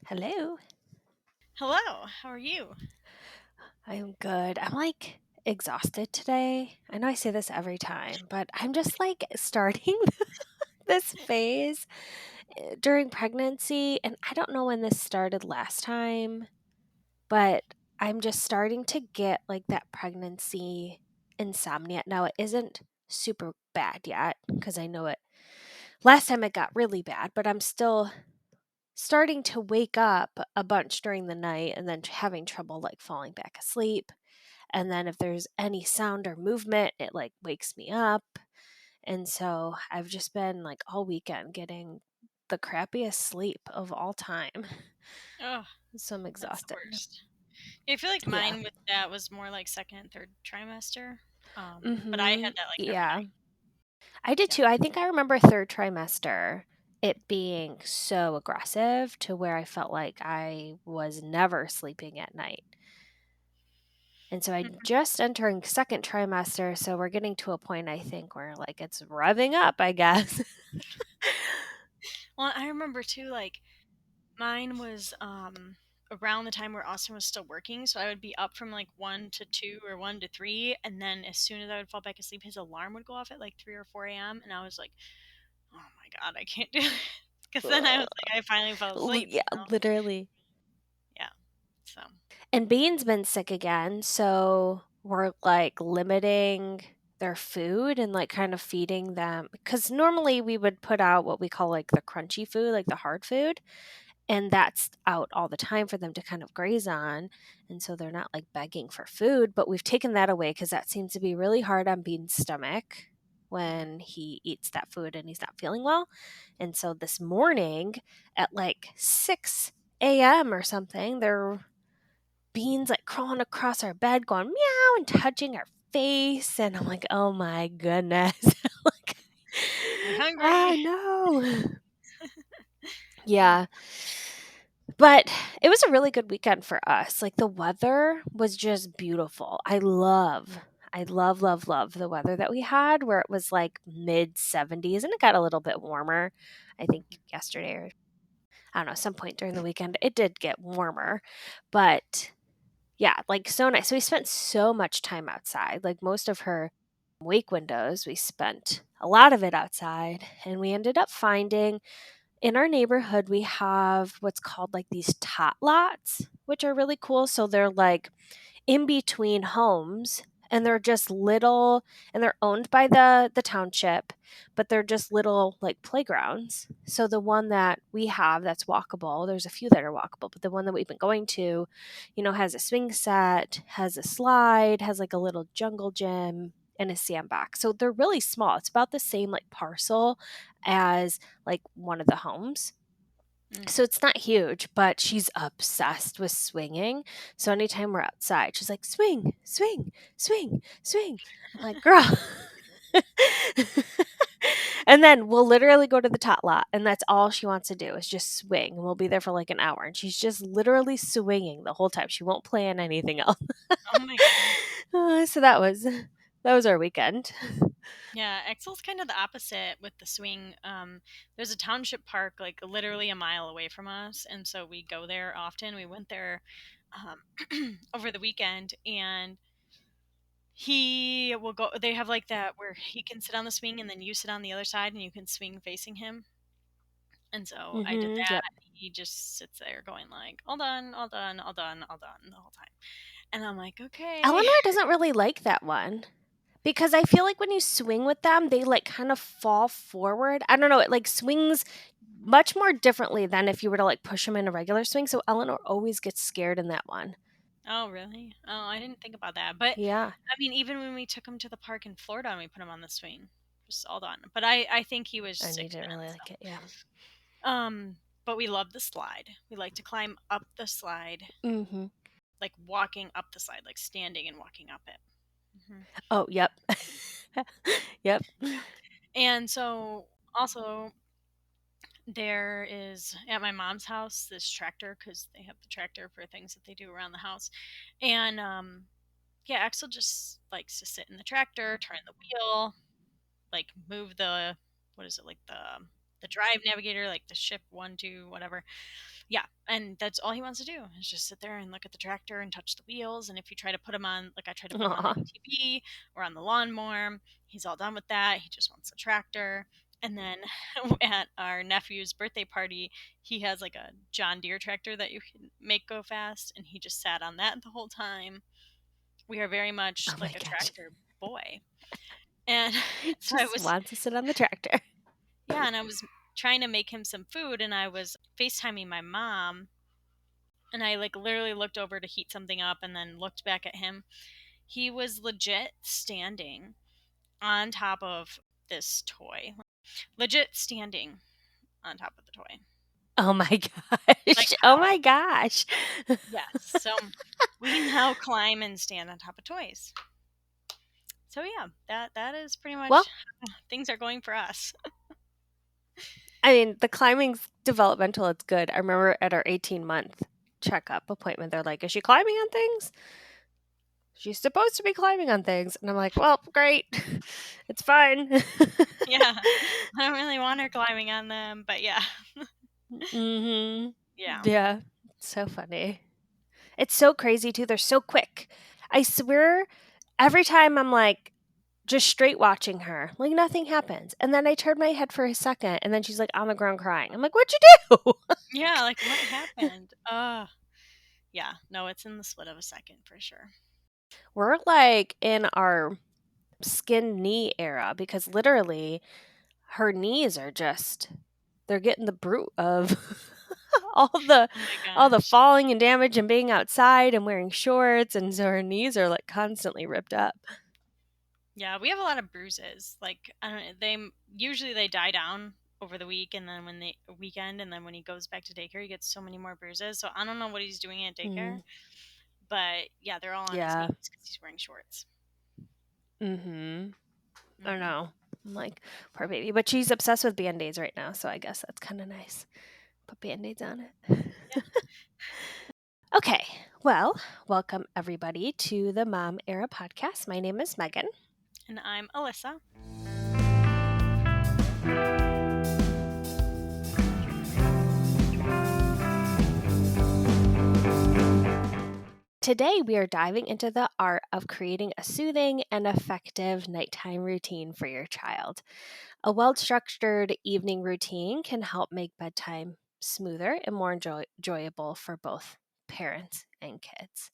Hello. Hello, how are you? I'm good. I'm like exhausted today. I know I say this every time, but I'm just like starting this phase during pregnancy. And I don't know when this started last time, but I'm just starting to get like that pregnancy insomnia. Now, it isn't super bad yet because I know it. Last time it got really bad, but I'm still starting to wake up a bunch during the night and then having trouble like falling back asleep. And then if there's any sound or movement, it like wakes me up. And so I've just been like all weekend getting the crappiest sleep of all time. Oh, So I'm that's the exhausted. worst. Yeah, I feel like Yeah. mine with that was more like second and third trimester. But I Mhm. had that like every Yeah. night. I did Yeah. too. I think I remember third trimester it being so aggressive to where I felt like I was never sleeping at night. And so I'm Mhm. just entering second trimester, so we're getting to a point I think where like it's revving up, I guess. Well, I remember too, like mine was around the time where Austin was still working, so I would be up from like 1 to 2 or 1 to 3, and then as soon as I would fall back asleep, his alarm would go off at like 3 or 4 a.m., and I was like, "Oh my god, I can't do it." Because then I was like, I finally fell asleep, Yeah, literally. Yeah. So. And Bean's been sick again, so we're like limiting their food and like kind of feeding them because normally we would put out what we call like the crunchy food, like the hard food, and that's out all the time for them to kind of graze on. And so they're not like begging for food, but we've taken that away because that seems to be really hard on Bean's stomach Mhm. when he eats that food and he's not feeling well. And so this morning at like 6 a.m. or something, they're Beans like crawling across our bed, going meow and touching our face. And I'm like, oh my goodness. Like, You're hungry. I know. Yeah. But it was a really good weekend for us. Like the weather was just beautiful. I love the weather that we had where it was like mid 70s and it got a little bit warmer. I think yesterday or I don't know, some point during the weekend it did get warmer. But yeah, like so nice. So we spent so much time outside. Like most of her wake windows, we spent a lot of it outside. And we ended up finding in our neighborhood, we have what's called like these tot lots, which are really cool. So they're like in between homes and they're just little and they're owned by the township, but they're just little like playgrounds. So the one that we have that's walkable, there's a few that are walkable, but the one that we've been going to, has a swing set, has a slide, has like a little jungle gym and a sandbox. So they're really small. It's about the same like parcel as like one of the homes. Mm. So it's not huge, but she's obsessed with swinging. So anytime we're outside, she's like, swing, swing, swing, swing. I'm like, girl. And then we'll literally go to the tot lot, and that's all she wants to do is just swing. And we'll be there for like an hour, and she's just literally swinging the whole time. She won't plan anything else. Oh my god. So that was our weekend. Yeah, Exel's kind of the opposite with the swing. There's a township park like literally a mile away from us, and so we go there often. We went there over the weekend, and he will go. They have like that where he can sit on the swing, and then you sit on the other side, and you can swing facing him. And so I did that. Yep. He just sits there going like, "All done, all done, all done, all done," the whole time. And I'm like, "Okay." Eleanor doesn't really like that one. Because I feel like when you swing with them, they like kind of fall forward. I don't know, it like swings much more differently than if you were to like push them in a regular swing. So Eleanor always gets scared in that one. Oh, really? Oh, I didn't think about that. But Yeah, I mean, even when we took him to the park in Florida and we put him on the swing, just all done. But I think he was and sick you didn't then. really like it. Yeah. But we love the slide. We like to climb up the slide, Hmm. like walking up the slide, like standing and walking up it. Hmm. Oh, yep. Yep. Yeah. And so also there is at my mom's house this tractor because they have the tractor for things that they do around the house, and yeah, Axel just likes to sit in the tractor, turn the wheel, like move the what is it like the the drive navigator, like the ship one, two, whatever. Yeah, and that's all he wants to do is just sit there and look at the tractor and touch the wheels. And if you try to put him on, like I try to put him on the Aw. ATV or on the lawnmower, he's all done with that. He just wants the tractor. And then at our nephew's birthday party, he has like a John Deere tractor that you can make go fast, and he just sat on that the whole time. We are very much Oh my like a gosh. tractor boy. And so I Just was, wants to sit on the tractor. yeah, and I was trying to make him some food, and I was FaceTiming my mom, and I like literally looked over to heat something up and then looked back at him. He was legit standing on top of this toy. Legit standing on top of the toy. Oh my Like gosh. Oh how? my gosh. Yes. So we now climb and stand on top of toys. So yeah, that is pretty Well, much how things are going for us. I mean, the climbing's developmental, it's good. I remember at our 18-month checkup appointment, they're like, "Is she climbing on things? She's supposed to be climbing on things." And I'm like, "Well, great. It's fine." Yeah. I don't really want her climbing on them, but yeah. Mhm. Yeah. Yeah. So funny. It's so crazy too. They're so quick. I swear every time I'm like just straight watching her, like nothing happens. And then I turn my head for a second and then she's like on the ground crying. I'm like, "What'd you do?" Yeah, like what happened? Yeah. No, it's in the split of a second for sure. We're like in our skin knee era because literally her knees are just they're getting the brunt of all the Oh my all the gosh. falling and damage and being outside and wearing shorts, and so her knees are like constantly ripped up. Yeah, we have a lot of bruises. Like I don't know, usually they die down over the week, and then when the weekend, and then when he goes back to daycare, he gets so many more bruises. So I don't know what he's doing at daycare, Mm, but yeah, they're all on his yeah. knees because he's wearing shorts. Mhm. I Hmm. know. I'm like, poor baby, but she's obsessed with band-aids right now, so I guess that's kind of nice. Put band-aids on it. Yeah, Okay. Well, welcome everybody to the Mom Era podcast. My name is Megan. and I'm Alyssa. Today, we are diving into the art of creating a soothing and effective nighttime routine for your child. A well structured evening routine can help make bedtime smoother and more enjoyable for both parents and kids.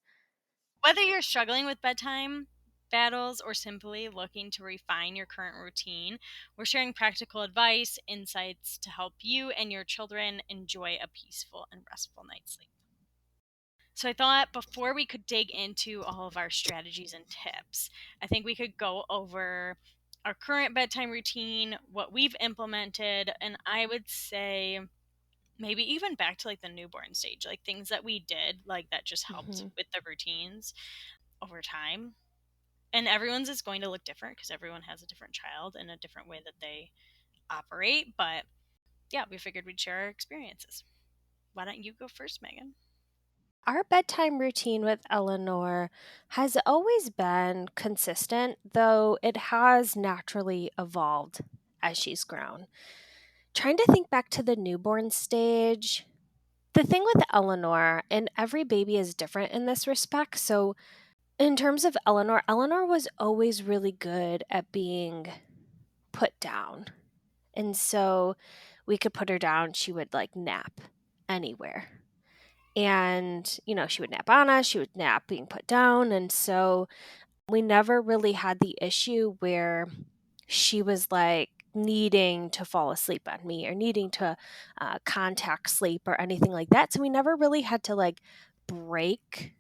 Whether you're struggling with bedtime battles or simply looking to refine your current routine, we're sharing practical advice, insights to help you and your children enjoy a peaceful and restful night's sleep. So I thought before we could dig into all of our strategies and tips, I think we could go over our current bedtime routine, what we've implemented, and I would say maybe even back to like the newborn stage, like things that we did like that just helped Hmm. with the routines over time. And everyone's is going to look different because everyone has a different child and a different way that they operate, but yeah, we figured we'd share our experiences. Why don't you go first, Megan? Our bedtime routine with Eleanor has always been consistent, though it has naturally evolved as she's grown. Trying to think back to the newborn stage, the thing with Eleanor, and every baby is different in this respect. So, in terms of Eleanor, Eleanor was always really good at being put down. And so we could put her down, she would like nap anywhere. And, she would nap on us, she would nap being put down. And so we never really had the issue where she was like needing to fall asleep on me or needing to contact sleep or anything like that. So we never really had to like break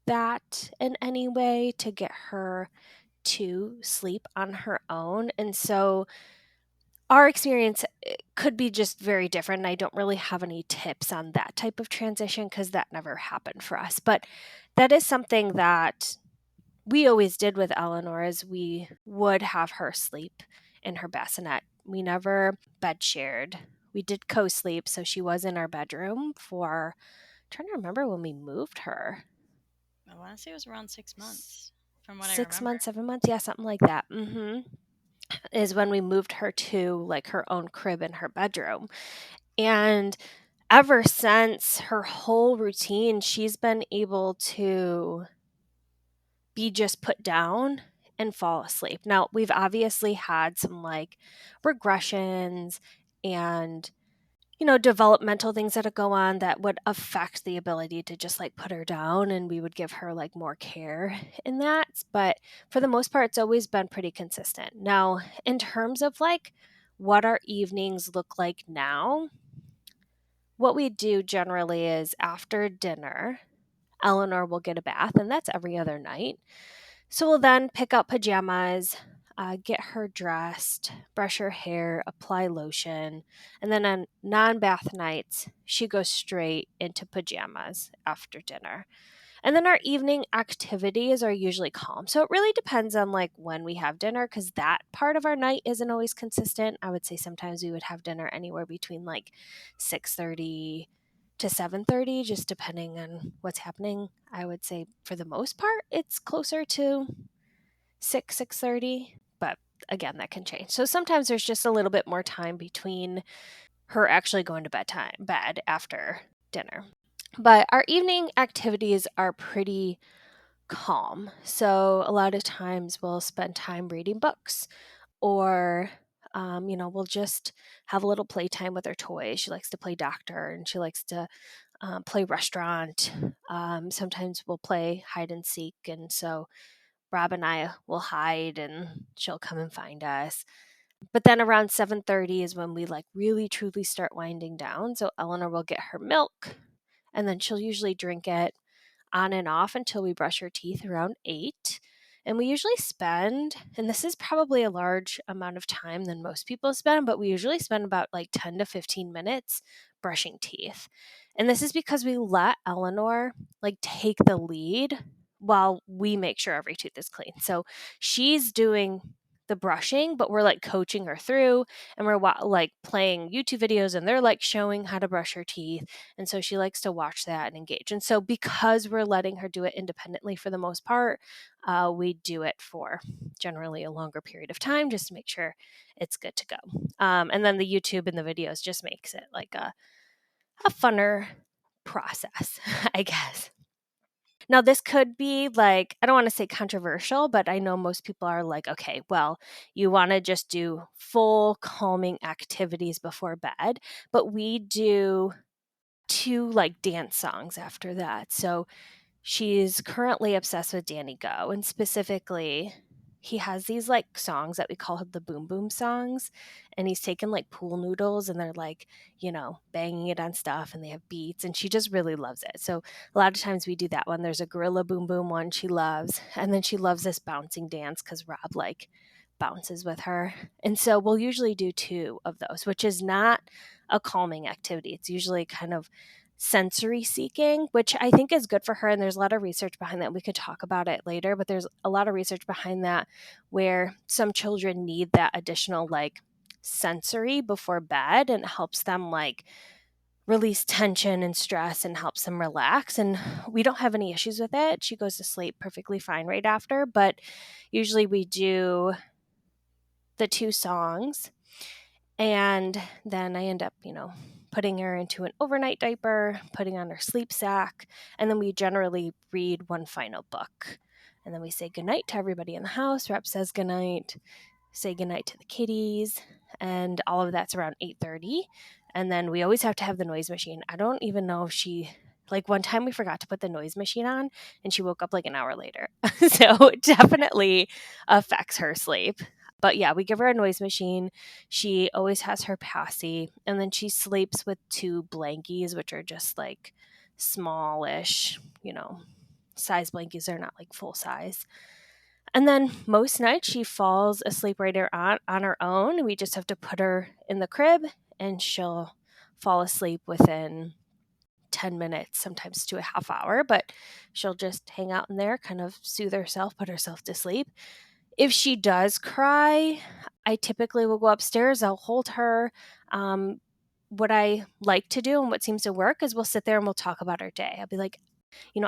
that in any way to get her to sleep on her own. And so our experience could be just very different. And I don't really have any tips on that type of transition because that never happened for us. But that is something that we always did with Eleanor is we would have her sleep in her bassinet. We never bed shared. We did co-sleep, so she was in our bedroom for trying to remember when we moved her. I want to say it was around 6 months from what I 6 remember. months, 7 months, yeah, something like that. is when we moved her to like her own crib in her bedroom. And ever since, her whole routine, she's been able to be just put down and fall asleep. Now, we've obviously had some like regressions and developmental things that go on that would affect the ability to just like put her down, and we would give her like more care in that. But for the most part, it's always been pretty consistent. Now, in terms of like what our evenings look like now, what we do generally is after dinner, Eleanor will get a bath, and that's every other night. So we'll then pick up pajamas, get her dressed, brush her hair, apply lotion, and then on non bath nights, she goes straight into pajamas after dinner. And then our evening activities are usually calm. So it really depends on like when we have dinner, because that part of our night isn't always consistent. I would say sometimes we would have dinner anywhere between like 6:30 to 7:30, just depending on what's happening. I would say for the most part it's closer to 6:30, but again that can change. So sometimes there's just a little bit more time between her actually going to bed after dinner. But our evening activities are pretty calm. So a lot of times we'll spend time reading books, or we'll just have a little playtime with her toys. She likes to play doctor, and she likes to play restaurant. Sometimes we'll play hide and seek, and so Rob and I will hide, and she'll come and find us. But then around 7:30 is when we like really truly start winding down. So Eleanor will get her milk, and then she'll usually drink it on and off until we brush her teeth around 8. And we usually spend, and this is probably a large amount of time than most people spend, but we usually spend about like 10 to 15 minutes brushing teeth. And this is because we let Eleanor like take the lead while we make sure every tooth is clean. So she's doing the brushing, but we're like coaching her through, and we're like playing YouTube videos, and they're like showing how to brush her teeth. And so she likes to watch that and engage. And so because we're letting her do it independently for the most part, we do it for generally a longer period of time just to make sure it's good to go. And then the YouTube and the videos just makes it like a funner process, I guess. Now, this could be like, I don't want to say controversial, but I know most people are like, okay, well, you want to just do full calming activities before bed, but we do two like dance songs after that. So she's currently obsessed with Danny Go, and specifically, he has these like songs that we call the boom boom songs, and he's taken like pool noodles and they're like, banging it on stuff, and they have beats, and she just really loves it. So a lot of times we do that one. There's a gorilla boom boom one she loves, and then she loves this bouncing dance because Rob like bounces with her. And so we'll usually do two of those, which is not a calming activity. It's usually kind of sensory seeking, which I think is good for her. And there's a lot of research behind that. We could talk about it later, but there's a lot of research behind that where some children need that additional like sensory before bed, and it helps them like release tension and stress and helps them relax. And we don't have any issues with it. She goes to sleep perfectly fine right after, but usually we do the two songs, and then I end up, putting her into an overnight diaper, putting on her sleep sack, and then we generally read one final book. And then we say goodnight to everybody in the house. Rep says goodnight, say goodnight to the kitties, and all of that's around 8:30. And then we always have to have the noise machine. I don't even know if she like one time we forgot to put the noise machine on, and she woke up like an hour later. So it definitely affects her sleep. But yeah, we give her a noise machine. She always has her passy, and then she sleeps with two blankies, which are just like smallish, size blankies. They're not like full size. And then most nights she falls asleep right on her own. We just have to put her in the crib, and she'll fall asleep within 10 minutes, sometimes to a half hour, but she'll just hang out in there, kind of soothe herself, put herself to sleep. If she does cry, I typically will go upstairs, I'll hold her. What I like to do and what seems to work is we'll sit there and we'll talk about our day. I'll be like,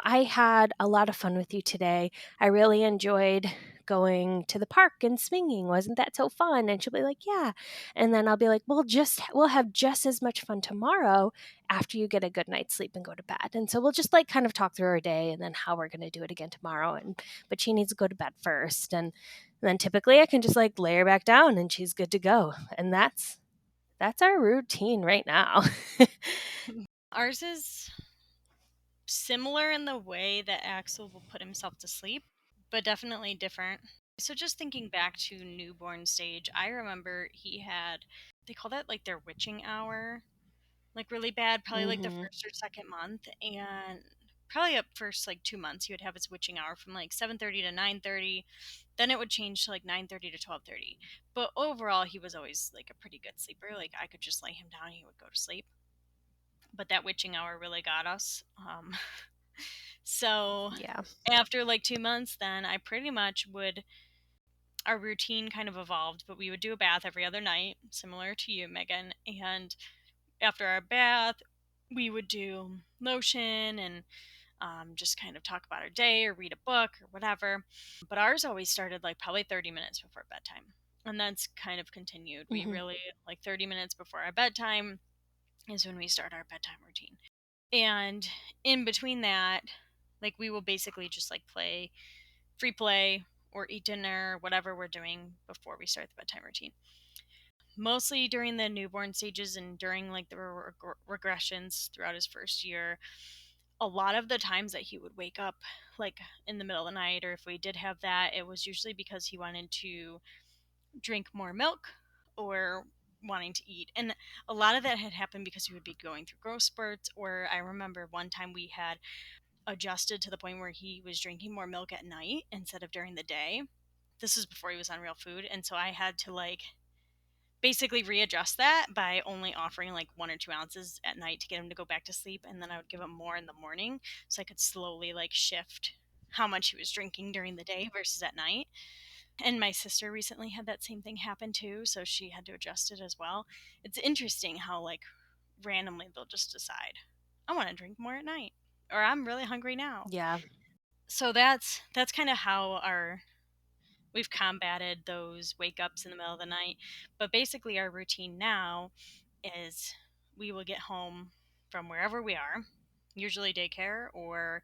I had a lot of fun with you today. I really enjoyed going to the park and swinging. Wasn't that so fun?" And she'll be like, "Yeah." And then I'll be like, "Well, we'll have just as much fun tomorrow after you get a good night's sleep and go to bed." And so we'll just like kind of talk through our day and then how we're going to do it again tomorrow. And but she needs to go to bed first, and then typically I can just like lay her back down and she's good to go. And that's our routine right now. Ours is similar in the way that Axel will put himself to sleep, but definitely different. So just thinking back to newborn stage, I remember he had, they call that like their witching hour, like really bad, probably like the Mhm. first or second month, and probably up first like 2 months he would have his witching hour from like 7:30 to 9:30. Then it would change to like 9:30 to 12:30. But overall he was always like a pretty good sleeper. Like I could just lay him down and he would go to sleep. But that witching hour really got us. So Yeah. after like 2 months, then I pretty much would, our routine kind of evolved, but we would do a bath every other night, similar to you, Megan. And after our bath, we would do lotion and just kind of talk about our day or read a book or whatever. But ours always started like probably 30 minutes before bedtime. And that's kind of continued. We Mhm. really, like 30 minutes before our bedtime is when we start our bedtime routine. And in between that, like we will basically just like play free play or eat dinner, whatever we're doing before we start the bedtime routine. Mostly during the newborn stages and during like the regressions throughout his first year, a lot of the times that he would wake up like in the middle of the night, or if we did have that, it was usually because he wanted to drink more milk or wanting to eat. And a lot of that had happened because he would be going through growth spurts. Or I remember one time we had adjusted to the point where he was drinking more milk at night instead of during the day. This is before he was on real food. And so I had to like basically readjust that by only offering like 1 or 2 ounces at night to get him to go back to sleep. And then I would give him more in the morning so I could slowly like shift how much he was drinking during the day versus at night. And my sister recently had that same thing happen too, so she had to adjust it as well. It's interesting how like randomly they'll just decide, I want to drink more at night, or I'm really hungry now. Yeah. So that's kind of how our, we've combated those wake ups in the middle of the night. But basically our routine now is we will get home from wherever we are, usually daycare or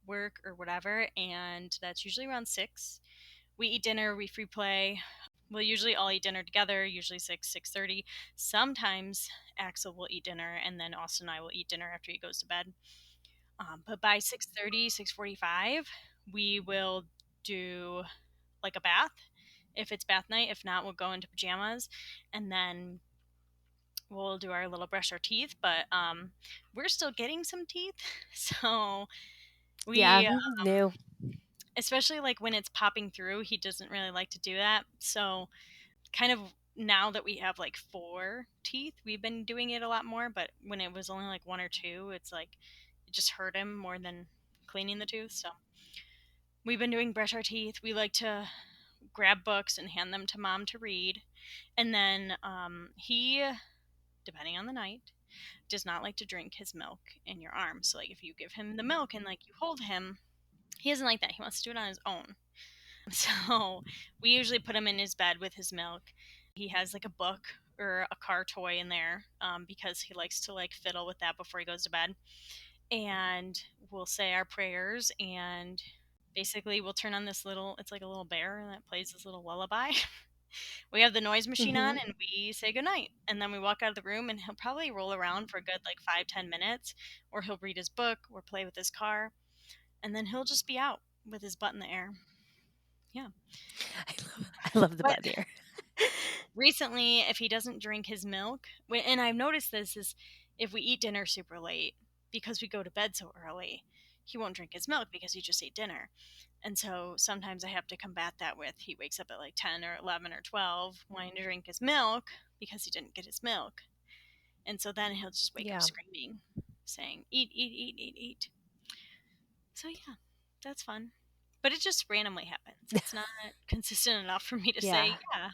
work or whatever, and that's usually around 6. We eat dinner, we free play. We'll usually all eat dinner together, usually 6:30. Sometimes Axel will eat dinner and then Austin and I will eat dinner after he goes to bed. But by 6:30, 6:45, we will do like a bath if it's bath night. If not, we'll go into pajamas and then we'll do our little brush our teeth. But we're still getting some teeth. So Yeah. we, New. especially like when it's popping through, he doesn't really like to do that. So kind of now that we have like 4 teeth, we've been doing it a lot more. But when it was only like 1 or 2, it's like it just hurt him more than cleaning the tooth. So we've been doing brush our teeth. We like to grab books and hand them to mom to read. And then he, depending on the night, does not like to drink his milk in your arms. So like if you give him the milk and like you hold him, he doesn't like that. He wants to do it on his own. So we usually put him in his bed with his milk. He has like a book or a car toy in there because he likes to like fiddle with that before he goes to bed. And we'll say our prayers and basically we'll turn on this little, it's like a little bear that plays this little lullaby. We have the noise machine on Mhm. and we say goodnight. And then we walk out of the room and he'll probably roll around for a good like 5, 10 minutes, or he'll read his book or play with his car. And then he'll just be out with his butt in the air. Yeah. I love the But bed here. recently, if he doesn't drink his milk, and I've noticed this, is if we eat dinner super late because we go to bed so early, he won't drink his milk because he just ate dinner. And so sometimes I have to combat that with he wakes up at like 10 or 11 or 12 wanting to drink his milk because he didn't get his milk. And so then he'll just wake up Yeah. screaming, saying, eat, eat, eat, eat, eat. So yeah, that's fun. But it just randomly happens. It's not consistent enough for me to Yeah. say, yeah.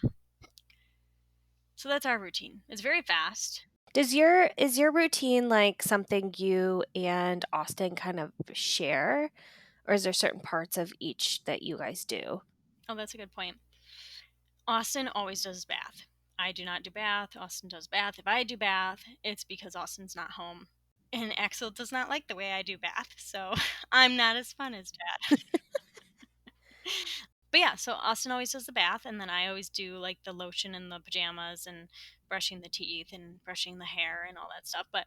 So that's our routine. It's very fast. Is your routine like something you and Austin kind of share, or is there certain parts of each that you guys do? Oh, that's a good point. Austin always does bath. I do not do bath. Austin does bath. If I do bath, it's because Austin's not home. And Axel does not like the way I do bath, so I'm not as fun as Dad. But yeah, so Austin always does the bath, and then I always do like the lotion and the pajamas and brushing the teeth and brushing the hair and all that stuff. But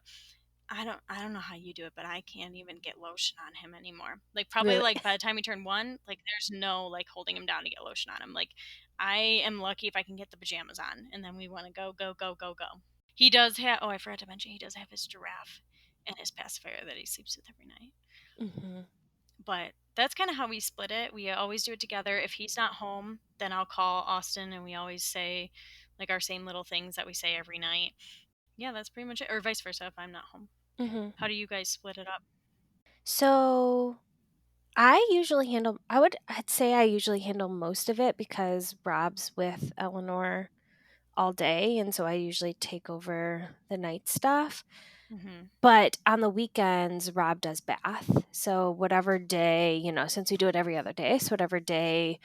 I don't know how you do it, but I can't even get lotion on him anymore. Like probably Really? like by the time he turned 1, like there's no like holding him down to get lotion on him. Like I am lucky if I can get the pajamas on, and then we want to go go go go go. He does have, oh, I forgot to mention, he does have his giraffe and his pacifier that he sleeps with every night. Mhm. But that's kind of how we split it. We always do it together. If he's not home, then I'll call Austin and we always say like our same little things that we say every night. Yeah, that's pretty much it. Or vice versa if I'm not home. Mhm. How do you guys split it up? So I'd say I usually handle most of it because Rob's with Eleanor all day, and so I usually take over the night stuff. Hmm. But on the weekends, Rob does bath. So whatever day, since we do it every other day, so whatever day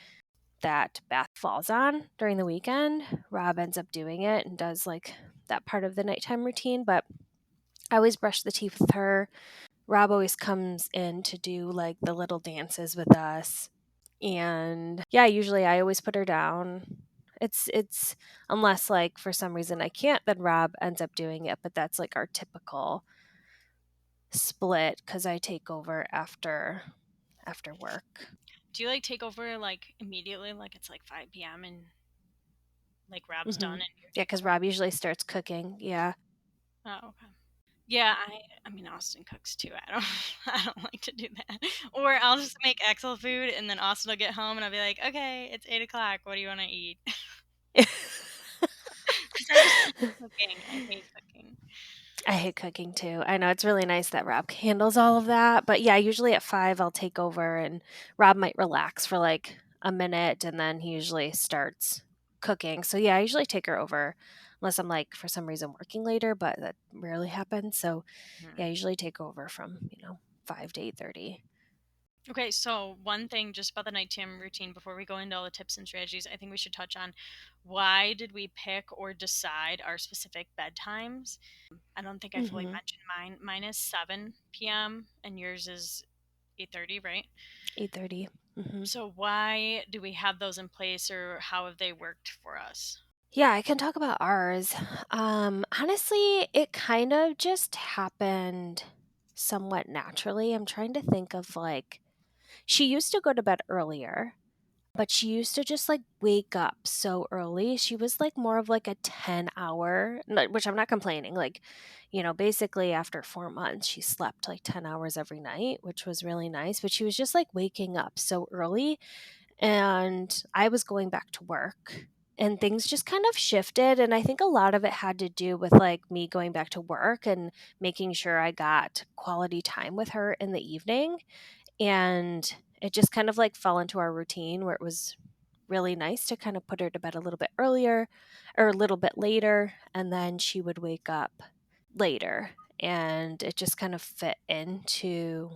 that bath falls on during the weekend, Rob ends up doing it and does like that part of the nighttime routine. But I always brush the teeth with her. Rob always comes in to do like the little dances with us. And yeah, usually I always put her down. It's unless like for some reason I can't, then Rob ends up doing it, but that's like our typical split cuz I take over after work. Do you like take over like immediately, like it's like 5 p.m. and like Rob's done Mhm. and you Yeah, take cuz over? Rob usually starts cooking. Yeah. Oh, okay. Yeah, I mean Austin cooks too. I don't I don't like to do that. Or I'll just make Axel food and then Austin will get home and I'll be like, okay, it's 8 o'clock. What do you want to eat? Because I just hate cooking. I hate cooking. I hate cooking too. I know it's really nice that Rob handles all of that. But yeah, usually at 5, I'll take over and Rob might relax for like a minute and then he usually starts cooking. So yeah, I usually take her over unless I'm like for some reason working later, but that rarely happens. So Hmm. yeah, I usually take over from, 5 to 8:30. Okay, so one thing just about the nighttime routine before we go into all the tips and strategies, I think we should touch on why did we pick or decide our specific bedtimes? I don't think I fully Mhm. mentioned mine. Mine is 7 p.m. and yours is 8:30, right? 8:30. Mhm. So why do we have those in place or how have they worked for us? Yeah, I can talk about ours. Honestly, it kind of just happened somewhat naturally. I'm trying to think of like she used to go to bed earlier, but she used to just like wake up so early. She was like more of like a 10-hour, which I'm not complaining. Like, basically after 4 months, she slept like 10 hours every night, which was really nice. But she was just like waking up so early. And I was going back to work. And things just kind of shifted. And I think a lot of it had to do with like me going back to work and making sure I got quality time with her in the evening. And it just kind of like fell into our routine where it was really nice to kind of put her to bed a little bit earlier or a little bit later. And then she would wake up later. And it just kind of fit into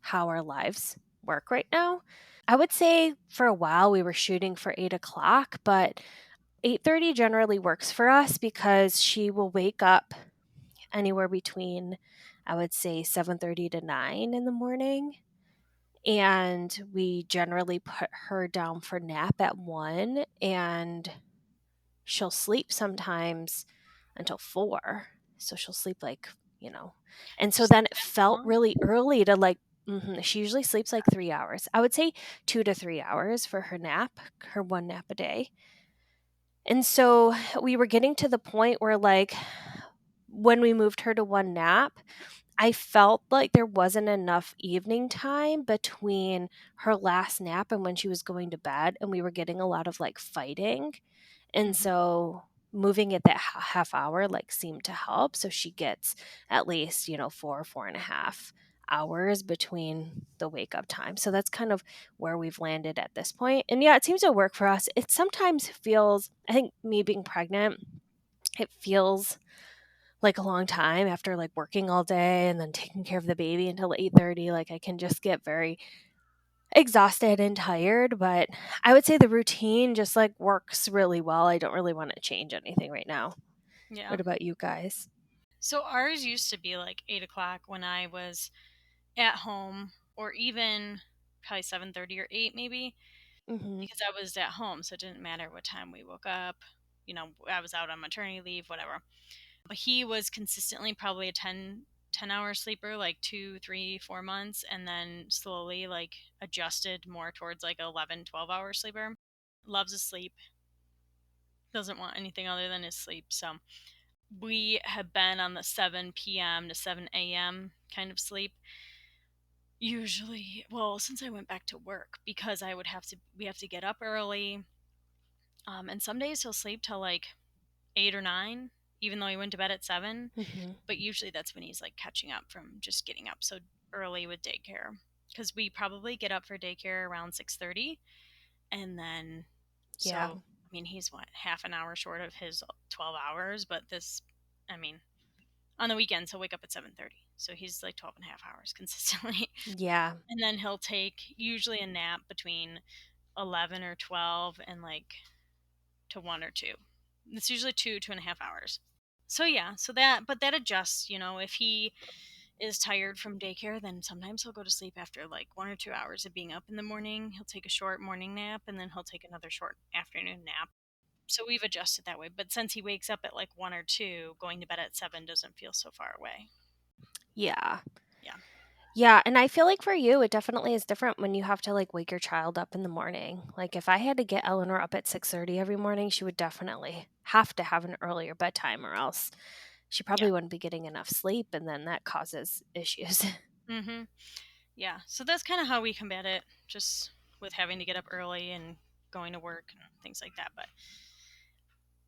how our lives work right now. I would say for a while we were shooting for 8 o'clock, but 8:30 generally works for us because she will wake up anywhere between, I would say, 7:30 to 9 in the morning, and we generally put her down for nap at 1, and she'll sleep sometimes until 4. So she'll sleep like, and so Just then it that felt long? really early to like, she usually sleeps like 3 hours. I would say 2 to 3 hours for her nap, her one nap a day. And so we were getting to the point where, like, when we moved her to one nap, I felt like there wasn't enough evening time between her last nap and when she was going to bed, and we were getting a lot of like fighting. And Hmm. so moving it that half hour like seemed to help. So she gets at least, 4.5 hours between the wake up time. So that's kind of where we've landed at this point. And yeah, it seems to work for us. It sometimes feels, I think me being pregnant, it feels like a long time after like working all day and then taking care of the baby until 8:30. Like I can just get very exhausted and tired, but I would say the routine just like works really well. I don't really want to change anything right now. Yeah. What about you guys? So ours used to be like 8 o'clock when I was at home, or even probably 7:30 or 8 maybe, Mhm. because I was at home, so it didn't matter what time we woke up. I was out on maternity leave, whatever. But he was consistently probably a 10-hour sleeper, like 2, 3, 4 months, and then slowly like adjusted more towards like 11, 12 hour sleeper. Loves his sleep, doesn't want anything other than his sleep. So we have been on the 7 p.m. to 7 a.m. kind of sleep. Usually, well, since I went back to work, because we have to get up early. And some days he'll sleep till like 8 or 9, even though he went to bed at 7. Mhm. But usually that's when he's like catching up from just getting up so early with daycare. Because we probably get up for daycare around 6:30, and then Yeah. so I mean he's what, half an hour short of his 12 hours, but this, I mean, on the weekends he'll wake up at 7:30, so he's like 12 and a half hours consistently. Yeah. And then he'll take usually a nap between 11 or 12 and like to 1 or 2. It's usually 2, 2.5 hours. So yeah, but that adjusts. If he is tired from daycare, then sometimes he'll go to sleep after like 1 or 2 hours of being up in the morning. He'll take a short morning nap, and then he'll take another short afternoon nap. So we've adjusted that way. But since he wakes up at like 1 or 2, going to bed at 7 doesn't feel so far away. Yeah. Yeah. Yeah, and I feel like for you, it definitely is different when you have to like wake your child up in the morning. Like if I had to get Eleanor up at 6:30 every morning, she would definitely have to have an earlier bedtime or else she Yeah. probably wouldn't be getting enough sleep and then that causes issues. Mm-hmm. Yeah. So that's kind of how we combat it, just with having to get up early and going to work and things like that. But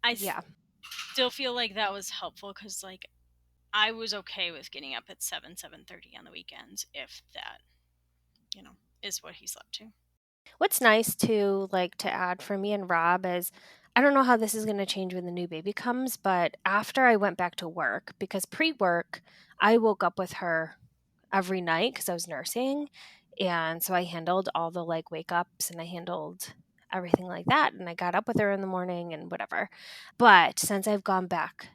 I Yeah. still feel like that was helpful because, like, I was okay with getting up at 7, 7:30 on the weekends if that, is what he slept to. What's nice to like to add for me and Rob is I don't know how this is going to change when the new baby comes, but after I went back to work, because pre work, I woke up with her every night because I was nursing. And so I handled all the like wake ups and I handled everything like that. And I got up with her in the morning and whatever. But since I've gone back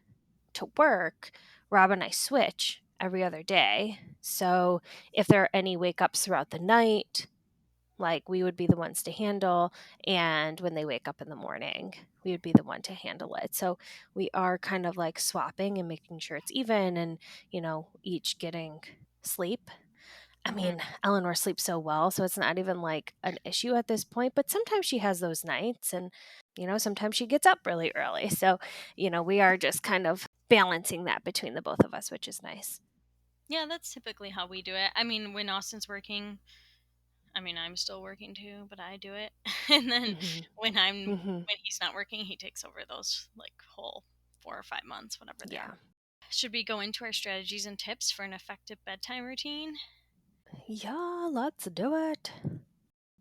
to work, Rob and I switch every other day. So if there are any wake ups throughout the night, like we would be the ones to handle, and when they wake up in the morning we would be the one to handle it. So we are kind of like swapping and making sure it's even and each getting sleep. I Hmm. mean, Eleanor sleeps so well, so it's not even like an issue at this point, but sometimes she has those nights and sometimes she gets up really early. So we are just kind of balancing that between the both of us, which is nice. Yeah, that's typically how we do it. I mean, when Austin's working, I mean, I'm still working too, but I do it. And then Mhm. Mhm. when he's not working, he takes over those like whole 4 or 5 months, whatever they are. Yeah. Should we go into our strategies and tips for an effective bedtime routine? Yeah, let's do it.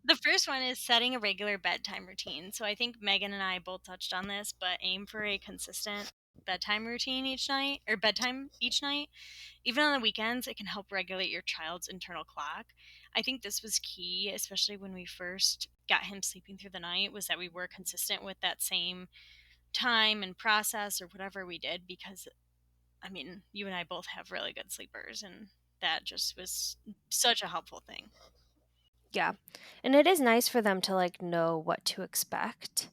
The first one is setting a regular bedtime routine. So I think Megan and I both touched on this, but aim for a consistent bedtime routine each night, or bedtime each night. Even on the weekends, it can help regulate your child's internal clock. I think this was key, especially when we first got him sleeping through the night, was that we were consistent with that same time and process or whatever we did, because I mean, you and I both have really good sleepers, and that just was such a helpful thing. Yeah. And it is nice for them to like know what to expect.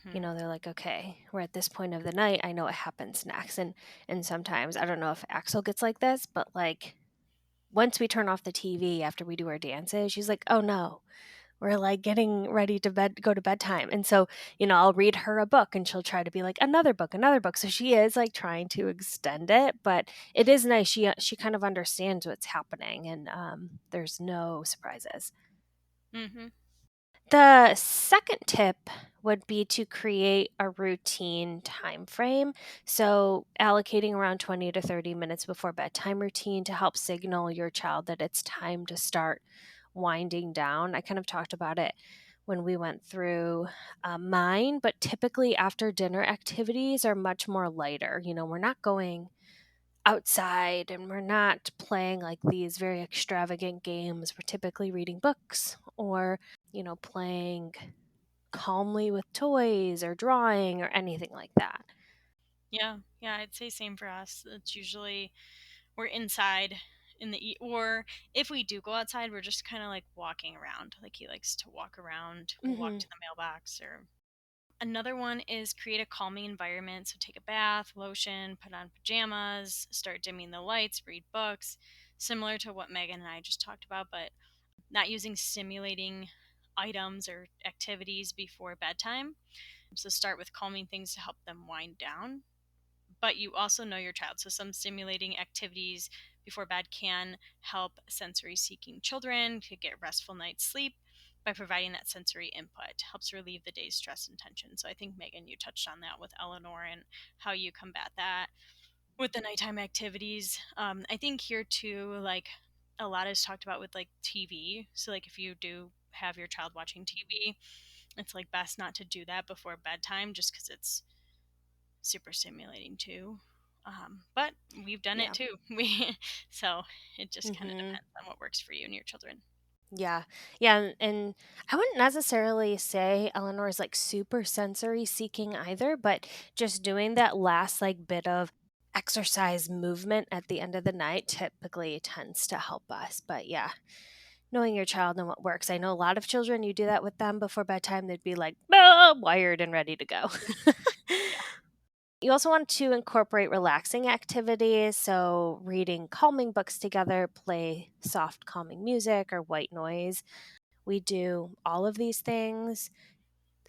Hmm. They're like, okay, we're at this point of the night. I know what happens next. And sometimes I don't know if Axel gets like this, but like once we turn off the TV after we do our dances, she's like, oh no, we're like getting ready to go to bedtime. And so, I'll read her a book and she'll try to be like another book, another book. So she is like trying to extend it, but it is nice. She kind of understands what's happening and there's no surprises. Hmm. The second tip would be to create a routine time frame. So, allocating around 20 to 30 minutes before bedtime routine to help signal your child that it's time to start winding down. I kind of talked about it when we went through mine, but typically after dinner activities are much more lighter. We're not going outside and we're not playing like these very extravagant games. We're typically reading books or, playing calmly with toys or drawing or anything like that. Yeah, yeah, I'd say same for us. It's usually we're inside in the or if we do go outside, we're just kind of like walking around. Like he likes to walk around. We'll walk Hmm. to the mailbox or another one is create a calming environment. So take a bath, lotion, put on pajamas, start dimming the lights, read books, similar to what Megan and I just talked about, but not using stimulating items or activities before bedtime. So start with calming things to help them wind down. But you also know your child. So some stimulating activities before bed can help sensory seeking children to get restful night's sleep by providing that sensory input. Helps relieve the day's stress and tension. So I think Megan, you touched on that with Eleanor and how you combat that with the nighttime activities. I think here too, like a lot is talked about with like TV. So like if you do have your child watching TV, it's like best not to do that before bedtime just because it's super stimulating too. But we've done it Yeah. too. We so it just kind of Hmm. depends on what works for you and your children. Yeah. Yeah. And I wouldn't necessarily say Eleanor's like super sensory seeking either, but just doing that last like bit of exercise movement at the end of the night typically tends to help us. But yeah, knowing your child and what works. I know a lot of children, you do that with them before bedtime, they'd be like, "Ah, wired and ready to go." Yeah. You also want to incorporate relaxing activities, so reading calming books together, play soft calming music or white noise. We do all of these things.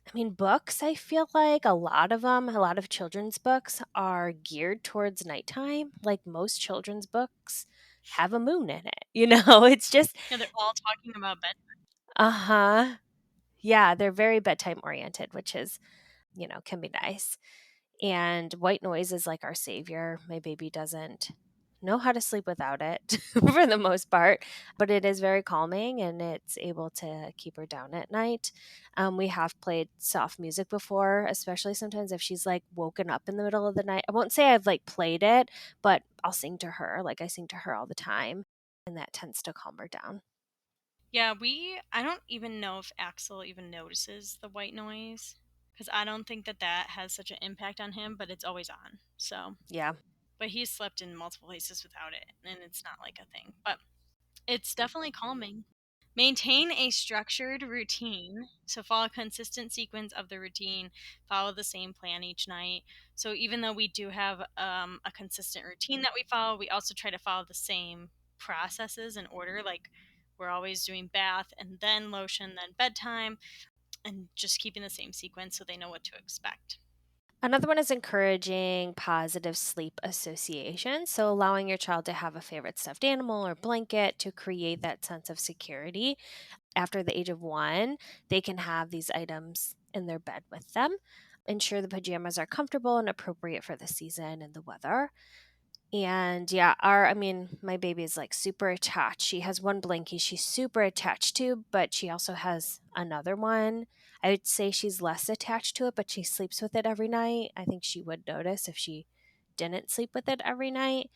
I mean, books, I feel like a lot of them, a lot of children's books are geared towards nighttime. Like most children's books have a moon in it. It's just, Yeah, they're all talking about bed. uh huh. Yeah, they're very bedtime oriented, which is, can be nice. And white noise is like our savior. My baby doesn't know how to sleep without it for the most part, but it is very calming and it's able to keep her down at night. We have played soft music before, especially sometimes if she's like woken up in the middle of the night. I won't say I've like played it, but I'll sing to her. Like I sing to her all the time, and that tends to calm her down. Yeah, I don't even know if Axel even notices the white noise because I don't think that that has such an impact on him, but it's always on. So, Yeah. but he's slept in multiple places without it, and it's not like a thing. But it's definitely calming. Maintain a structured routine. So follow a consistent sequence of the routine. Follow the same plan each night. So even though we do have a consistent routine that we follow, we also try to follow the same processes in order. Like we're always doing bath and then lotion, then bedtime, and just keeping the same sequence so they know what to expect. Another one is encouraging positive sleep association. So, allowing your child to have a favorite stuffed animal or blanket to create that sense of security. After the age of 1, they can have these items in their bed with them. Ensure the pajamas are comfortable and appropriate for the season and the weather. And yeah, I mean, my baby is like super attached. She has one blankie she's super attached to, but she also has another one. I would say she's less attached to it, but she sleeps with it every night. I think she would notice if she didn't sleep with it every night.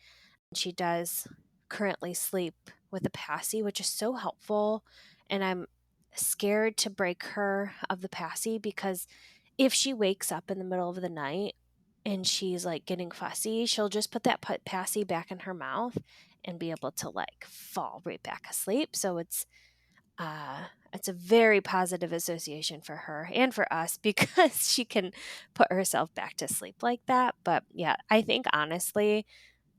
She does currently sleep with a passy, which is so helpful. And I'm scared to break her of the passy because if she wakes up in the middle of the night and she's like getting fussy, she'll just put that passy back in her mouth and be able to like fall right back asleep. So it's a very positive association for her and for us because she can put herself back to sleep like that. But yeah, I think honestly,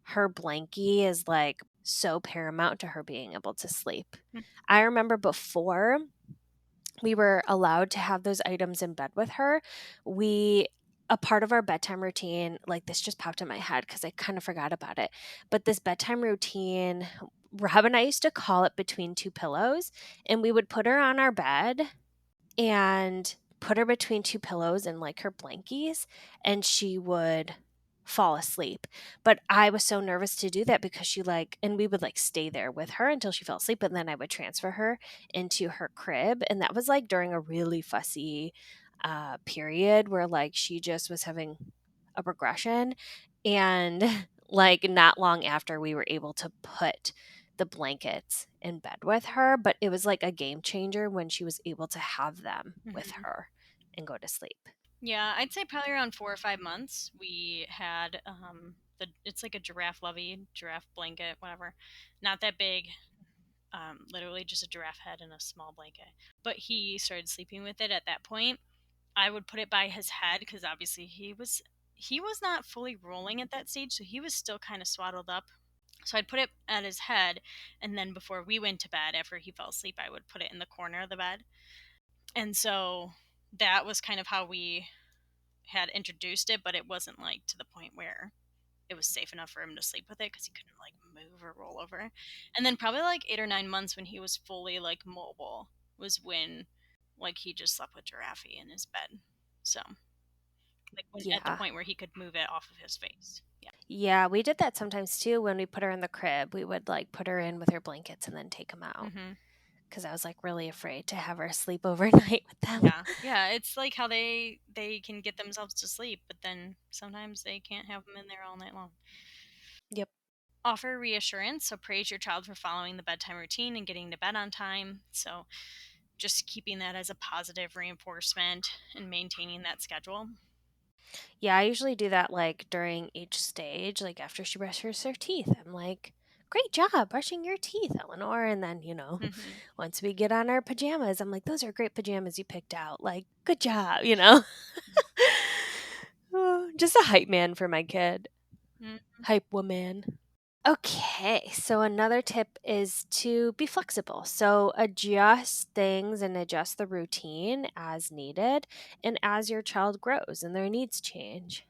her blankie is like so paramount to her being able to sleep. I remember before we were allowed to have those items in bed with her, we a part of our bedtime routine, like this just popped in my head because I kind of forgot about it. But this bedtime routine, Rob and I used to call it between two pillows, and we would put her on our bed and put her between two pillows and like her blankies, and she would fall asleep. But I was so nervous to do that because and we would like stay there with her until she fell asleep, and then I would transfer her into her crib. And that was like during a really fussy period where like she just was having a regression. And like not long after we were able to put the blankets in bed with her, but it was like a game changer when she was able to have them with Hmm. her and go to sleep. Yeah, I'd say probably around 4 or 5 months. We had it's like a giraffe lovey, giraffe blanket, whatever. Not that big, literally just a giraffe head and a small blanket. But he started sleeping with it at that point. I would put it by his head because obviously he was not fully rolling at that stage, so he was still kind of swaddled up. So I'd put it at his head, and then before we went to bed, after he fell asleep, I would put it in the corner of the bed. And so that was kind of how we had introduced it, but it wasn't like to the point where it was safe enough for him to sleep with it because he couldn't like move or roll over. And then probably like 8 or 9 months when he was fully like mobile was when like he just slept with Giraffe in his bed. So like when at the Yeah. point where he could move it off of his face. Yeah. Yeah, we did that sometimes too when we put her in the crib. We would like put her in with her blankets and then take them out Hmm. because I was like really afraid to have her sleep overnight with them. Yeah. Yeah. It's like how they can get themselves to sleep, but then sometimes they can't have them in there all night long. Yep. Offer reassurance. So praise your child for following the bedtime routine and getting to bed on time. So just keeping that as a positive reinforcement and maintaining that schedule. Yeah, I usually do that like during each stage, like after she brushes her teeth. I'm like, great job brushing your teeth, Eleanor. And then, Hmm. once we get on our pajamas, I'm like, those are great pajamas you picked out. Like, good job, Oh, just a hype man for my kid. Mm-hmm. Hype woman. Okay, so another tip is to be flexible. So adjust things and adjust the routine as needed and as your child grows and their needs change.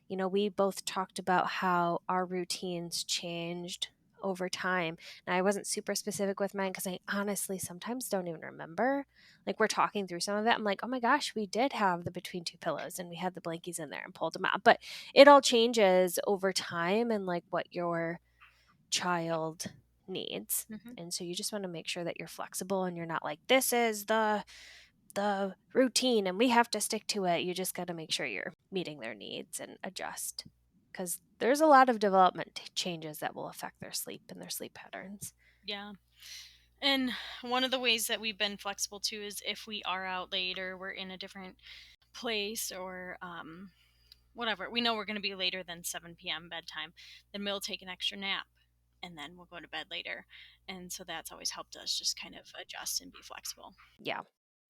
We both talked about how our routines changed over time. And I wasn't super specific with mine because I honestly sometimes don't even remember. Like we're talking through some of it. I'm like, oh my gosh, we did have the between two pillows and we had the blankies in there and pulled them out. But it all changes over time and like what your child needs. Hmm. And so you just want to make sure that you're flexible and you're not like, this is the routine and we have to stick to it. You just got to make sure you're meeting their needs and adjust because there's a lot of development changes that will affect their sleep and their sleep patterns. Yeah. And one of the ways that we've been flexible too is if we are out late or we're in a different place or whatever, we know we're going to be later than 7 p.m. bedtime, then we'll take an extra nap and then we'll go to bed later. And so that's always helped us just kind of adjust and be flexible. Yeah.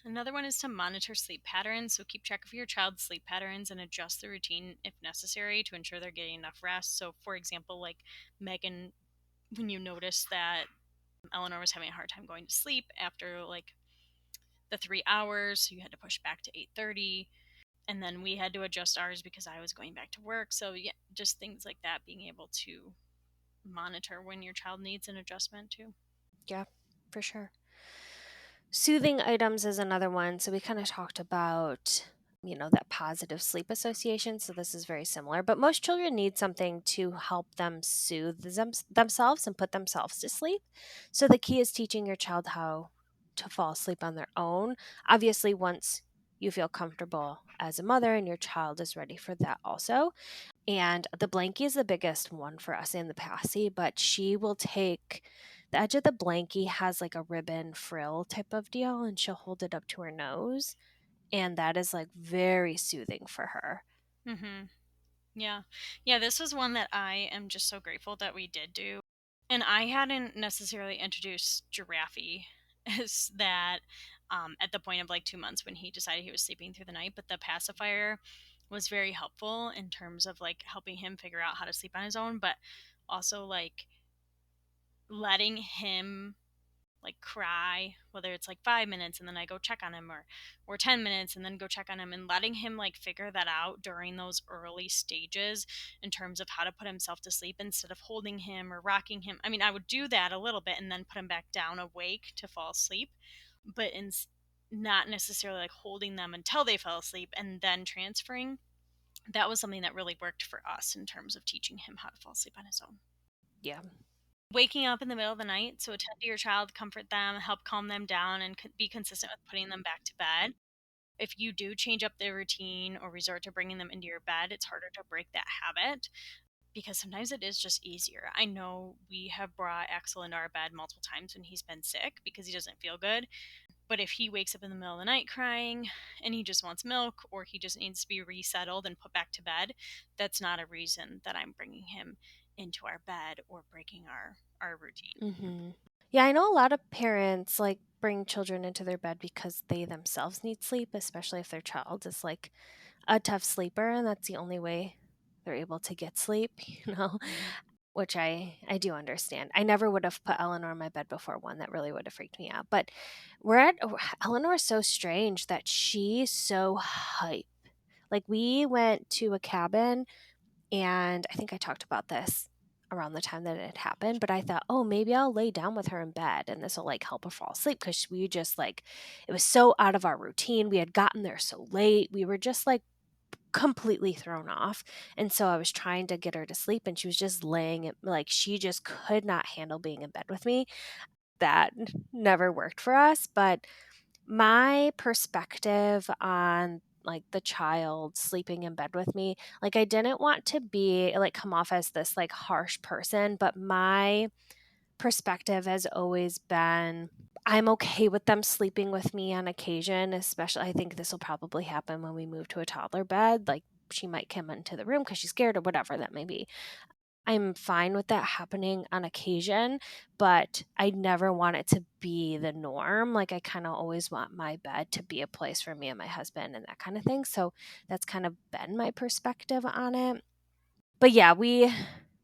Another one is to monitor sleep patterns. So keep track of your child's sleep patterns and adjust the routine if necessary to ensure they're getting enough rest. So, for example, like Megan, when you notice that Eleanor was having a hard time going to sleep after like the 3 hours, so you had to push back to 8:30, and then we had to adjust ours because I was going back to work. So yeah, just things like that, being able to monitor when your child needs an adjustment too. Yeah, for sure. Soothing items is another one. So we kind of talked about, that positive sleep association. So this is very similar, but most children need something to help them soothe themselves and put themselves to sleep. So the key is teaching your child how to fall asleep on their own. Obviously, once you feel comfortable as a mother and your child is ready for that also. And the blankie is the biggest one for us in the passy, but she will take the edge of the blankie has like a ribbon frill type of deal, and she'll hold it up to her nose. And that is like very soothing for her. Mm-hmm. Yeah. Yeah, this was one that I am just so grateful that we did do. And I hadn't necessarily introduced Giraffe as that at the point of like 2 months when he decided he was sleeping through the night. But the pacifier was very helpful in terms of like helping him figure out how to sleep on his own, but also like letting him like cry, whether it's like 5 minutes and then I go check on him, or 10 minutes and then go check on him, and letting him like figure that out during those early stages in terms of how to put himself to sleep instead of holding him or rocking him. I mean, I would do that a little bit and then put him back down awake to fall asleep, but not necessarily like holding them until they fell asleep and then transferring. That was something that really worked for us in terms of teaching him how to fall asleep on his own. Yeah. Waking up in the middle of the night, so attend to your child, comfort them, help calm them down, and be consistent with putting them back to bed. If you do change up their routine or resort to bringing them into your bed, it's harder to break that habit. because sometimes it is just easier. I know we have brought Axel into our bed multiple times when he's been sick because he doesn't feel good. But if he wakes up in the middle of the night crying and he just wants milk or he just needs to be resettled and put back to bed, that's not a reason that I'm bringing him into our bed or breaking our routine. Hmm. Yeah, I know a lot of parents like bring children into their bed because they themselves need sleep, especially if their child is like a tough sleeper and that's the only way they're able to get sleep, you know, Hmm. which I do understand. I never would have put Eleanor in my bed before one. That really would have freaked me out. But we're at Eleanor is so strange that she's so hype. Like we went to a cabin and I think I talked about this around the time that it had happened, but I thought, oh, maybe I'll lay down with her in bed and this will like help her fall asleep because we just like, it was so out of our routine. We had gotten there so late. We were just like completely thrown off. And so I was trying to get her to sleep and she was just laying it like she just could not handle being in bed with me. That never worked for us. But my perspective on like the child sleeping in bed with me, like I didn't want to be like come off as this like harsh person, but my perspective has always been I'm okay with them sleeping with me on occasion, especially I think this will probably happen when we move to a toddler bed. Like she might come into the room because she's scared or whatever that may be. I'm fine with that happening on occasion, but I never want it to be the norm. Like I kind of always want my bed to be a place for me and my husband and that kind of thing. So that's kind of been my perspective on it. But yeah, we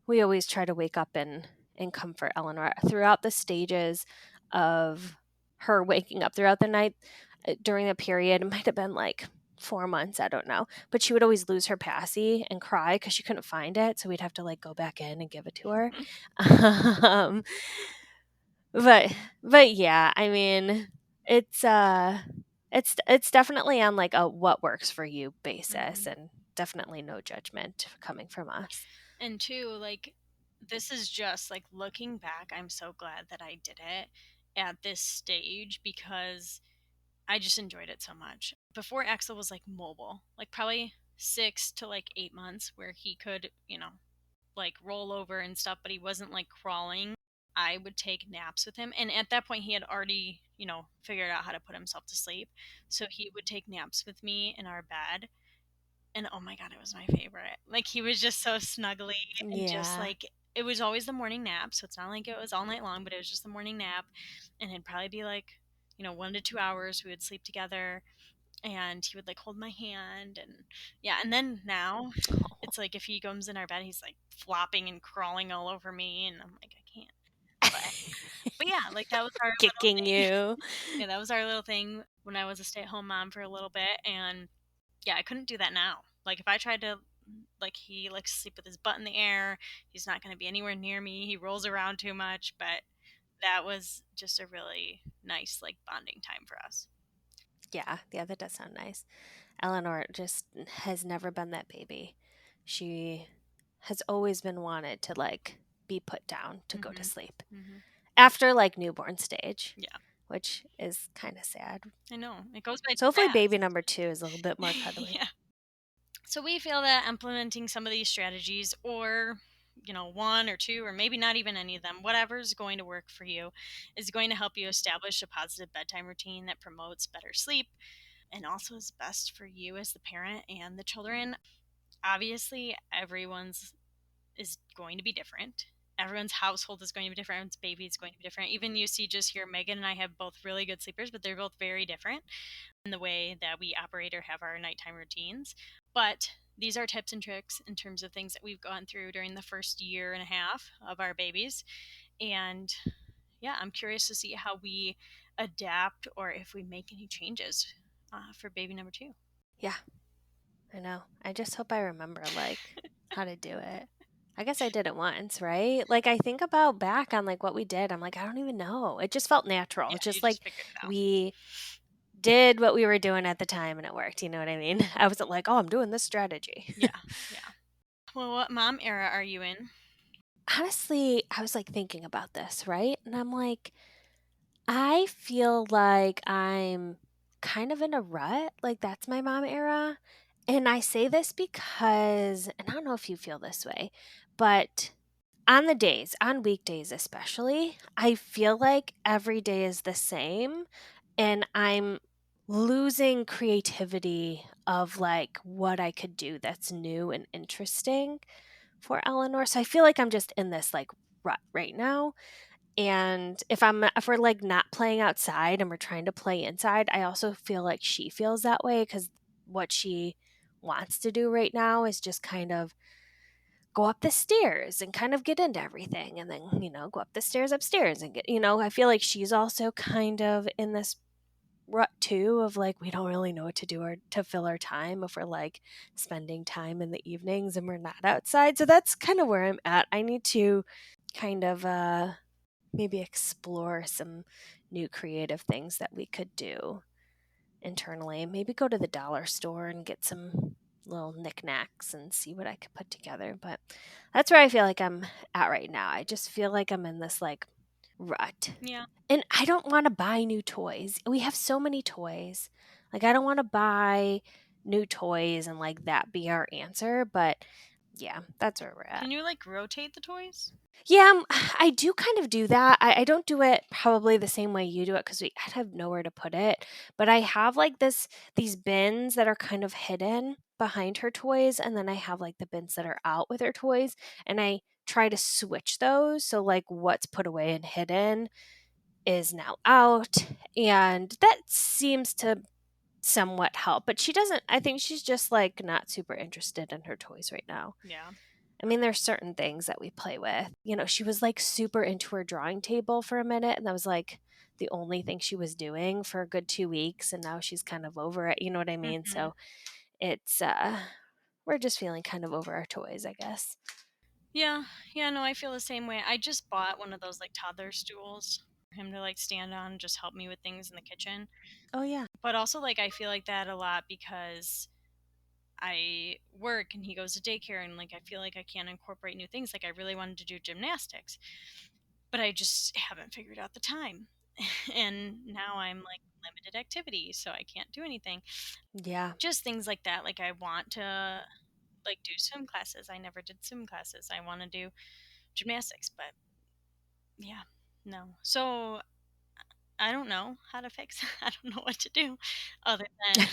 always try to wake up and comfort Eleanor throughout the stages of her waking up throughout the night during the period. It might have been like 4 months, I don't know. But she would always lose her passy and cry because she couldn't find it. So we'd have to like go back in and give it to her. um, but but yeah, I mean, it's it's definitely on like a what works for you basis Hmm. and definitely no judgment coming from us. And two, like, this is just like looking back, I'm so glad that I did it at this stage because I just enjoyed it so much. Before Axel was like mobile, like probably 6 to like 8 months, where he could, like roll over and stuff, but he wasn't like crawling. I would take naps with him. And at that point, he had already, figured out how to put himself to sleep. So he would take naps with me in our bed. And oh my God, it was my favorite. Like he was just so snuggly and just Yeah. like, it was always the morning nap. So it's not like it was all night long, but it was just the morning nap. And it'd probably be like, 1 to 2 hours. We would sleep together and he would like hold my hand and yeah. And then now it's like if he comes in our bed, he's like flopping and crawling all over me, and I'm like, I can't. But yeah, like that was our little Kicking thing. you. Yeah, that was our little thing when I was a stay-at-home mom for a little bit, and yeah, I couldn't do that now. Like if I tried to, like he likes to sleep with his butt in the air. He's not going to be anywhere near me. He rolls around too much, but that was just a really nice like bonding time for us. Yeah, yeah, that does sound nice. Eleanor just has never been that baby. She has always been wanted to like be put down to go to Mhm. sleep Mhm. after like newborn stage, Yeah, which is kind of sad. I know. It goes by So too hopefully baby fast. number 2 is a little bit more cuddly. Yeah. So we feel that implementing some of these strategies, or one or two, or maybe not even any of them, whatever's going to work for you, is going to help you establish a positive bedtime routine that promotes better sleep and also is best for you as the parent and the children. Obviously, everyone's is going to be different. Everyone's household is going to be different. Everyone's baby is going to be different. Even you see just here, Megan and I have both really good sleepers, but they're both very different in the way that we operate or have our nighttime routines. But these are tips and tricks in terms of things that we've gone through during the first year and a half of our babies. And yeah, I'm curious to see how we adapt or if we make any changes for baby number two. Yeah, I know. I just hope I remember like how to do it. I guess I did it once, right? Like I think about back on like what we did. I'm like, I don't even know. It just felt natural. Yeah, It's you just just like figured it out. we did what we were doing at the time and it worked. You know what I mean? I wasn't like, oh, I'm doing this strategy. Yeah, yeah. Well, what mom era are you in? Honestly, I was like thinking about this, right? And I'm like, I feel like I'm kind of in a rut. Like that's my mom era. And I say this because, and I don't know if you feel this way, but on weekdays especially, I feel like every day is the same and I'm losing creativity of like what I could do that's new and interesting for Eleanor. So I feel like I'm just in this like rut right now. And if we're like not playing outside and we're trying to play inside, I also feel like she feels that way because what she wants to do right now is just kind of go up the stairs and kind of get into everything and then, go up the stairs upstairs and I feel like she's also kind of in this rut too of like we don't really know what to do or to fill our time if we're like spending time in the evenings and we're not outside. So that's kind of where I'm at. I need to kind of maybe explore some new creative things that we could do internally. Maybe go to the dollar store and get some little knickknacks and see what I could put together. But that's where I feel like I'm at right now. I just feel like I'm in this like rut. Yeah. And I don't want to buy new toys. We have so many toys. Like I don't want to buy new toys and like that be our answer, but yeah, that's where we're at. Can you like rotate the toys? Yeah, I do kind of do that. I don't do it probably the same way you do it because I have nowhere to put it. But I have like these bins that are kind of hidden behind her toys, and then I have like the bins that are out with her toys, and I try to switch those. So like what's put away and hidden is now out, and that seems to somewhat help. But she doesn't. I think she's just like not super interested in her toys right now. Yeah. I mean, there's certain things that we play with. She was like super into her drawing table for a minute, and that was like the only thing she was doing for a good 2 weeks. And now she's kind of over it. You know what I mean? Hmm. So it's, we're just feeling kind of over our toys, I guess. Yeah. Yeah. No, I feel the same way. I just bought one of those like toddler stools for him to like stand on, just help me with things in the kitchen. Oh, yeah. But also, like, I feel like that a lot because I work and he goes to daycare, and like, I feel like I can't incorporate new things. Like, I really wanted to do gymnastics, but I just haven't figured out the time. And now I'm like limited activity, so I can't do anything. Yeah. Just things like that. Like, I want to like do swim classes. I never did swim classes. I want to do gymnastics, but yeah, no. So I don't know how to fix. I don't know what to do other than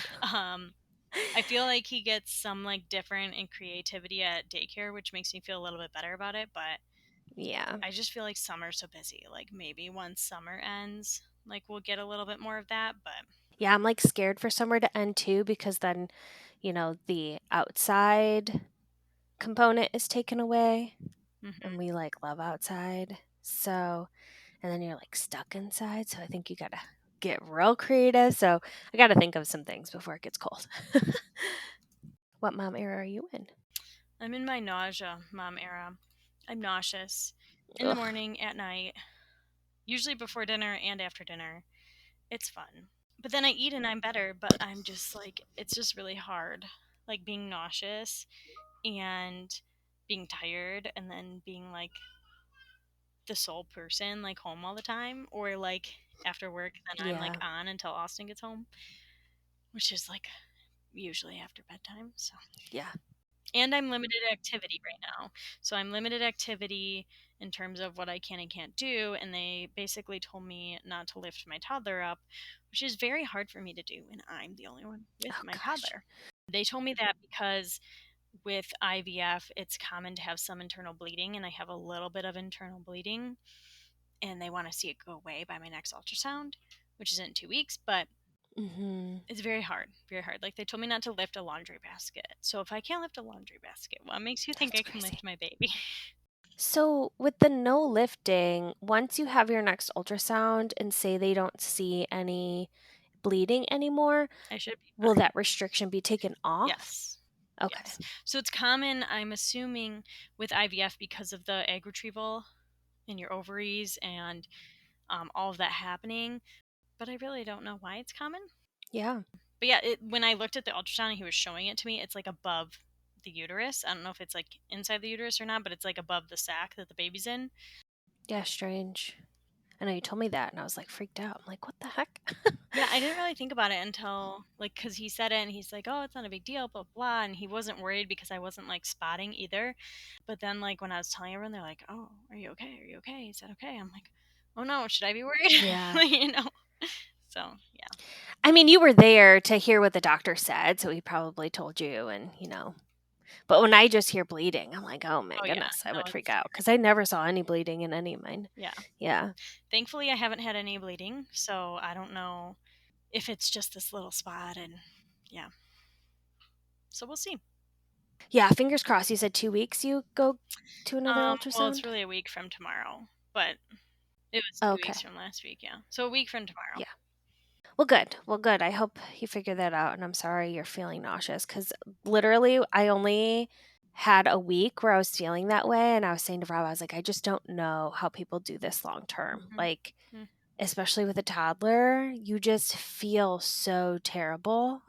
I feel like he gets some like different and creativity at daycare, which makes me feel a little bit better about it. But Yeah. I just feel like summer's so busy. Like maybe once summer ends, like we'll get a little bit more of that. But Yeah. I'm like scared for summer to end too because then, the outside component is taken away and mhm. we like love outside. So, and then you're like stuck inside. So I think you gotta get real creative. So I gotta think of some things before it gets cold. What mom era are you in? I'm in my nausea mom era. I'm nauseous in the Ugh. morning, at night, usually before dinner and after dinner. It's fun. But then I eat and I'm better, but I'm just like, it's just really hard. Like being nauseous and being tired and then being like the sole person like home all the time, or like after work then I'm like Yeah. on until Austin gets home, which is like usually after bedtime. So Yeah. and I'm limited activity right now. So I'm limited activity in terms of what I can and can't do, and they basically told me not to lift my toddler up, which is very hard for me to do when I'm the only one with Oh my gosh. toddler. They told me that because with IVF, it's common to have some internal bleeding, and I have a little bit of internal bleeding, and they want to see it go away by my next ultrasound, which is in 2 weeks. But Mhm. it's very hard, very hard. Like they told me not to lift a laundry basket. So if I can't lift a laundry basket, what makes you think That's I can crazy. lift my baby? So, with the no lifting, once you have your next ultrasound and say they don't see any bleeding anymore, I should be will fine. that restriction be taken off? Yes. Okay. Yes. So it's common, I'm assuming, with IVF because of the egg retrieval in your ovaries and all of that happening. But I really don't know why it's common. Yeah. But yeah, when I looked at the ultrasound and he was showing it to me, it's like above the uterus. I don't know if it's like inside the uterus or not, but it's like above the sac that the baby's in. Yeah, strange. I know you told me that, and I was, like, freaked out. I'm like, "What the heck?" Yeah, I didn't really think about it until, like, because he said it and he's like, "Oh, it's not a big deal, blah, blah," and he wasn't worried because I wasn't, like, spotting either. But then, like, when I was telling everyone, they're like, "Oh, are you okay? Are you okay? Is that okay?" I'm like, "Oh, no, should I be worried?" Yeah. You know? So, yeah. I mean, you were there to hear what the doctor said, so he probably told you and, but when I just hear bleeding, I'm like, "Oh my Oh, yeah. goodness," I No, would freak it's out scary. because I never saw any bleeding in any of mine. Yeah. Yeah. Thankfully, I haven't had any bleeding, so I don't know if it's just this little spot and yeah. So we'll see. Yeah, fingers crossed. You said 2 weeks you go to another Well, it's ultrasound? really a week from tomorrow, but it was 2 weeks Okay. from last week, yeah. So a week from tomorrow. Yeah. Well, good. Well, good. I hope you figure that out, and I'm sorry you're feeling nauseous because literally, I only had a week where I was feeling that way, and I was saying to Rob, I was like, "I just don't know how people do this long term." Mhm. Like, Mm. especially with a toddler, you just feel so terrible,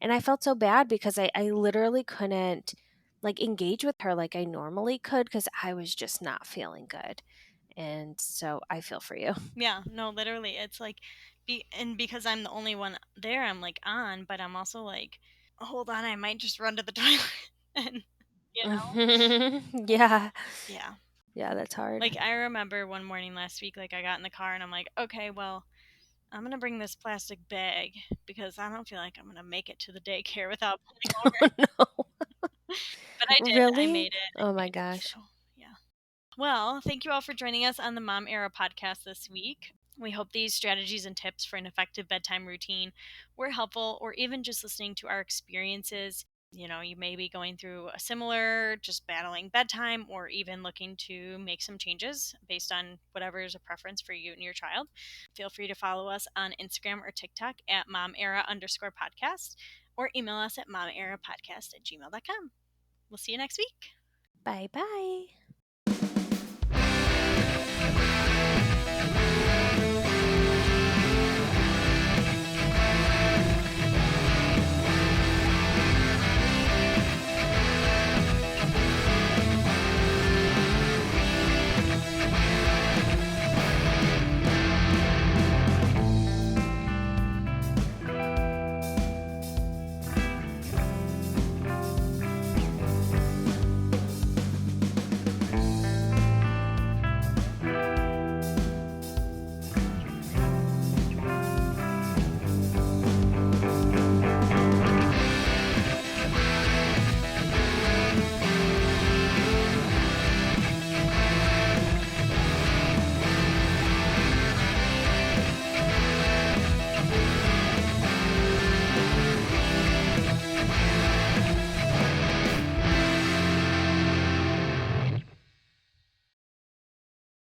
and I felt so bad because I literally couldn't, like, engage with her like I normally could because I was just not feeling good, and so I feel for you. Yeah, no, literally, it's like and because I'm the only one there, I'm, like, on, but I'm also like, "Hold on, I might just run to the toilet," and, you know? Yeah. Yeah. Yeah, that's hard. Like, I remember one morning last week, like, I got in the car and I'm like, "Okay, well, I'm gonna bring this plastic bag because I don't feel like I'm gonna make it to the daycare without pulling over." Oh, no. But I did, I Really? made it, Oh my gosh. so, yeah. Well, thank you all for joining us on the Mom Era podcast this week. We hope these strategies and tips for an effective bedtime routine were helpful, or even just listening to our experiences. You may be going through a similar, just battling bedtime, or even looking to make some changes based on whatever is a preference for you and your child. Feel free to follow us on Instagram or TikTok at momera_podcast, or email us at momerapodcast@gmail.com. We'll see you next week. Bye bye.